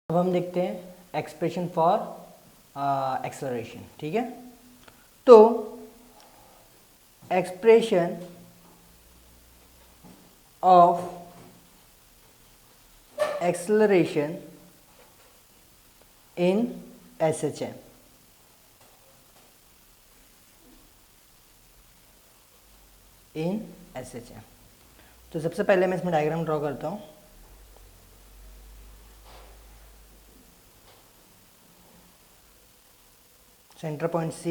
अब हम देखते हैं एक्सप्रेशन फॉर एक्सेलरेशन। ठीक है, तो expression of acceleration in SHM। In SHM, तो सबसे पहले मैं इसमें डायग्राम ड्रॉ करता हूँ। सेंटर पॉइंट C,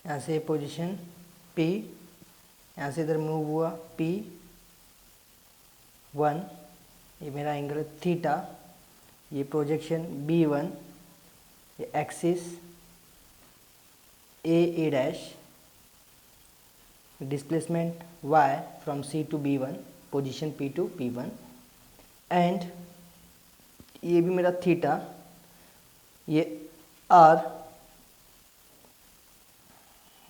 यहाँ से पोजीशन P, यहाँ से इधर मूव हुआ P1, ये मेरा एंगल थीटा, ये प्रोजेक्शन B1, ये axis A dash, displacement y from C to B1, position P to P1, and ये भी मेरा थीटा, ये R,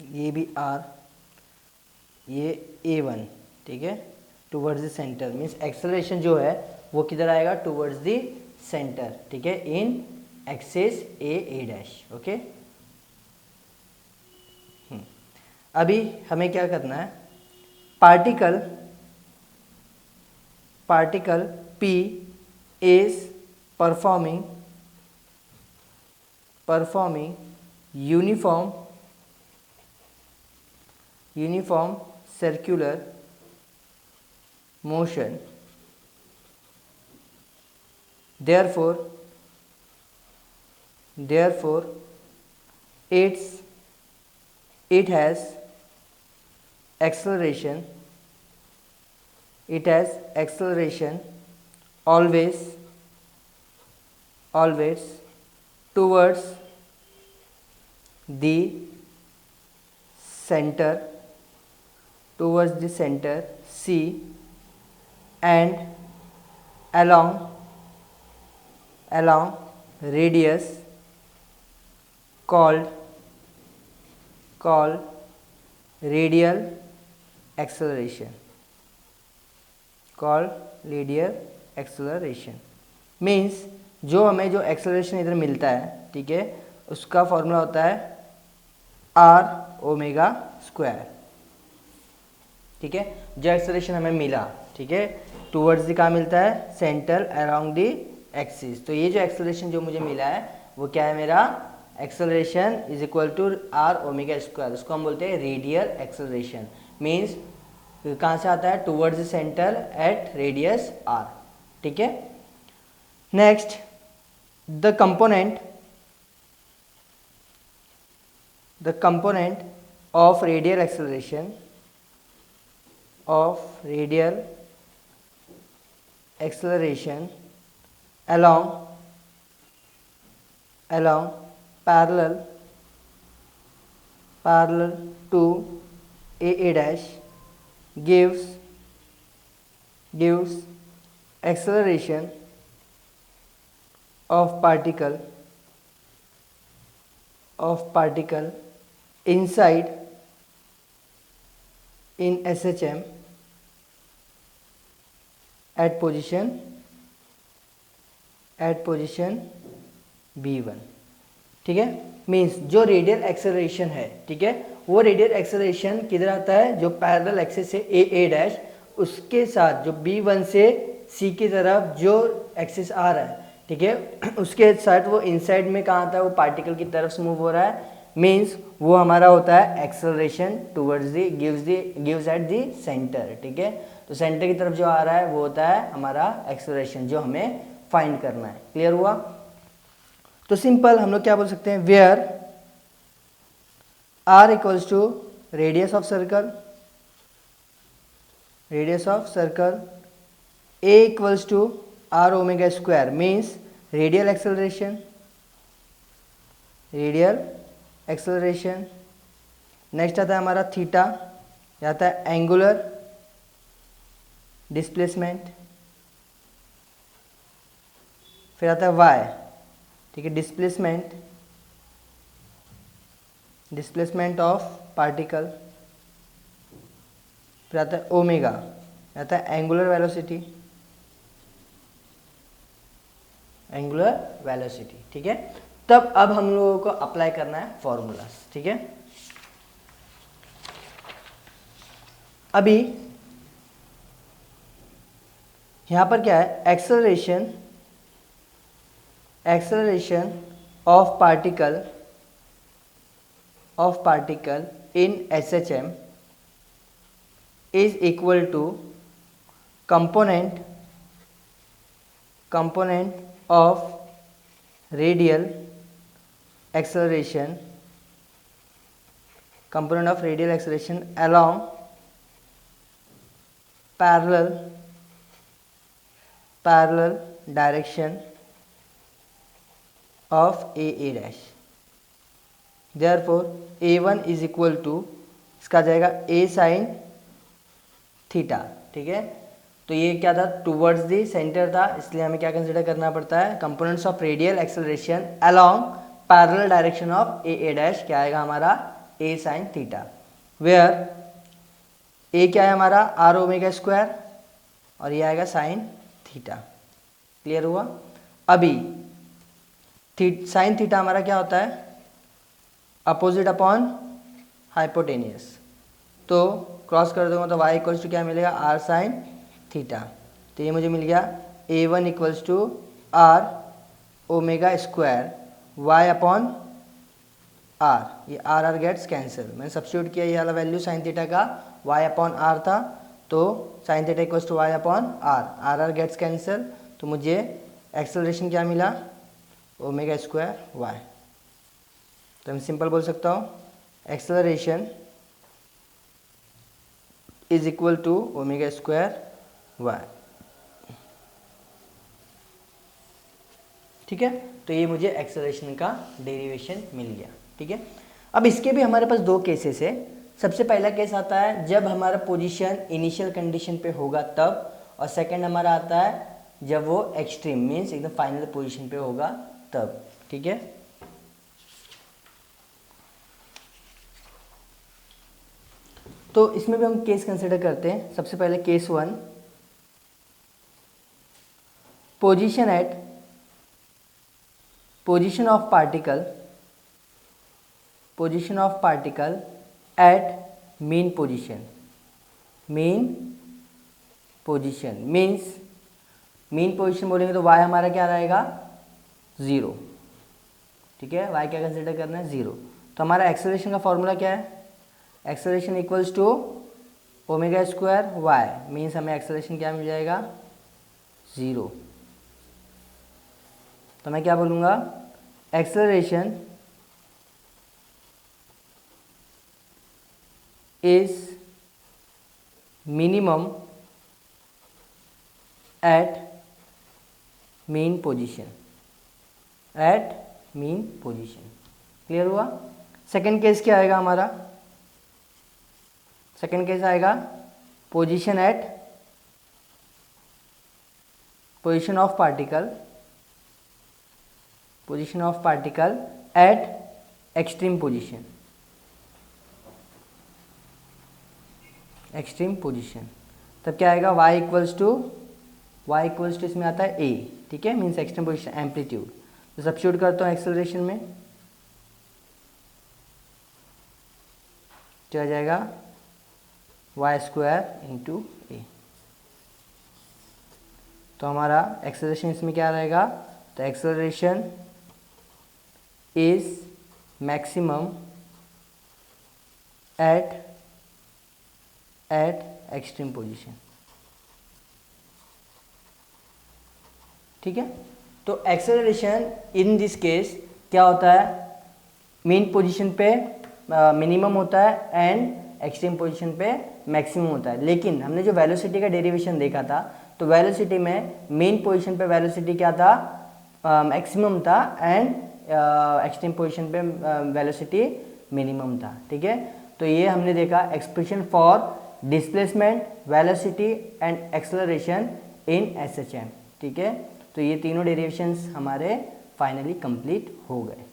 ये भी R, ये A1। ठीक है, towards the centre, means acceleration जो है वो किधर आएगा, टूवर्ड्स द सेंटर। ठीक है, इन एक्सिस A डैश। ओके, अभी हमें क्या करना है, particle P is performing uniform circular motion, therefore it has acceleration always towards the center C and along radius called radial acceleration, means जो हमें जो एक्सेलरेशन इधर मिलता है, ठीक है, उसका फॉर्मूला होता है R ओमेगा स्क्वायर। ठीक है, जो एक्सेलरेशन हमें मिला, ठीक है, टूवर्ड्स द कहाँ मिलता है, सेंटर अराउंड द एक्सिस। तो ये जो एक्सेलरेशन जो मुझे मिला है वो क्या है, मेरा acceleration is equal to R omega square. उसको हम बोलते हैं रेडियल एक्सेलरेशन, मीन्स कहाँ से आता है, towards the centre at radius R। ठीक है, next the component of radial acceleration along parallel to A dash gives acceleration of particle inside in SHM at position B1। ठीक है, मीन्स जो radial acceleration है, ठीक है, वो रेडियल एक्सेलरेशन किधर आता है, जो पैरेलल एक्सिस से A डैश, उसके साथ जो B1 से C की तरफ जो एक्सिस आ रहा है, ठीक है, उसके साथ वो इनसाइड में कहाँ आता है, वो पार्टिकल की तरफ से मूव हो रहा है, मीन्स वो हमारा होता है acceleration towards the gives at the centre. ठीक है, तो सेंटर की तरफ जो आ रहा है वो होता है हमारा एक्सेलरेशन, जो हमें फाइंड करना है। क्लियर हुआ? तो सिंपल हम लोग क्या बोल सकते हैं, where R equals to radius of circle A equals to R omega square, means radial acceleration. Next आता है हमारा थीटा, आता है एंगुलर डिस्प्लेसमेंट, फिर आता है y, ठीक है, डिस्प्लेसमेंट ऑफ पार्टिकल, फिर आता है ओमेगा, आता है एंगुलर वेलोसिटी, एंगुलर वेलोसिटी, ठीक है। तब अब हम लोगों को अप्लाई करना है फॉर्मूलाज, ठीक है। अभी यहां पर क्या है, acceleration of particle in SHM is equal to component of radial acceleration along parallel direction of AA dash. Therefore A1 is equal to, इसका जाएगा A sin थीटा, ठीक है। तो ये क्या था, टूवर्ड्स दी सेंटर था, इसलिए हमें क्या कंसिडर करना पड़ता है, components of radial acceleration along parallel direction of A dash, क्या आएगा हमारा ए साइन थीटा, वेयर ए क्या है हमारा आर ओमेगा स्क्वायर और ये आएगा साइन थीटा। क्लियर हुआ। अभी साइन थीटा हमारा क्या होता है, अपोजिट अपॉन हाइपोटेनियस, तो क्रॉस कर दूंगा तो y इक्वल्स टू क्या मिलेगा, आर साइन थीटा। तो ये मुझे मिल गया A1 equals to R omega square y upon R, ये आर गेट्स कैंसिल, मैंने सब्स्टिट्यूट किया ये वाला वैल्यू साइन थीटा का y अपॉन आर था, तो sine theta equals to y upon R gets cancel, तो मुझे एक्सेलरेशन क्या मिला, ओमेगा स्क्वायर y। तो मैं सिंपल बोल सकता हूँ acceleration is equal to omega square Y, ठीक है। तो ये मुझे एक्सेलरेशन का डेरिवेशन मिल गया, ठीक है। अब इसके भी हमारे पास दो केसेस है। सबसे पहला केस आता है जब हमारा पोजीशन इनिशियल कंडीशन पे होगा तब, और सेकंड हमारा आता है जब वो एक्सट्रीम मीन्स एकदम फाइनल पोजीशन पे होगा तब, ठीक है। तो इसमें भी हम केस कंसिडर करते हैं। सबसे पहले case 1, position of particle eight mean position means mean position बोलेंगे तो y हमारा क्या रहेगा 0, ठीक है। y क्या कंसिडर करना है 0। तो हमारा एक्सेलरेशन का फॉर्मूला क्या है, acceleration equals to omega square Y, means हमें एक्सेलरेशन क्या मिल जाएगा 0। तो मैं क्या बोलूँगा, acceleration is minimum at mean position clear हुआ। सेकेंड केस क्या आएगा हमारा, सेकेंड केस आएगा position of particle at extreme position. तब क्या आएगा y इक्वल्स टू इसमें आता है a, ठीक है, मीन्स एक्सट्रीम पोजीशन एम्पलीट्यूड। तो सब्स्टिट्यूट करता हूँ एक्सेलरेशन में, क्या आ जाएगा y स्क्वायर इंटू ए। तो हमारा एक्सेलरेशन इसमें क्या रहेगा, तो acceleration is maximum eight extreme position, ठीक है। तो एक्सेलरेशन इन दिस केस क्या होता है, मीन पोजीशन पे मिनिमम होता है एंड एक्सट्रीम पोजीशन पे मैक्सिमम होता है। लेकिन हमने जो वेलोसिटी का डेरिवेशन देखा था, तो वेलोसिटी में मेन पोजीशन पे वेलोसिटी क्या था, मैक्सिमम था, एंड एक्सट्रीम पोजीशन पे वेलोसिटी मिनिमम था, ठीक है। तो ये हमने देखा expression for displacement, velocity and acceleration in SHM, ठीक है। तो ये तीनों डेरिवेशंस हमारे फाइनली कंप्लीट हो गए।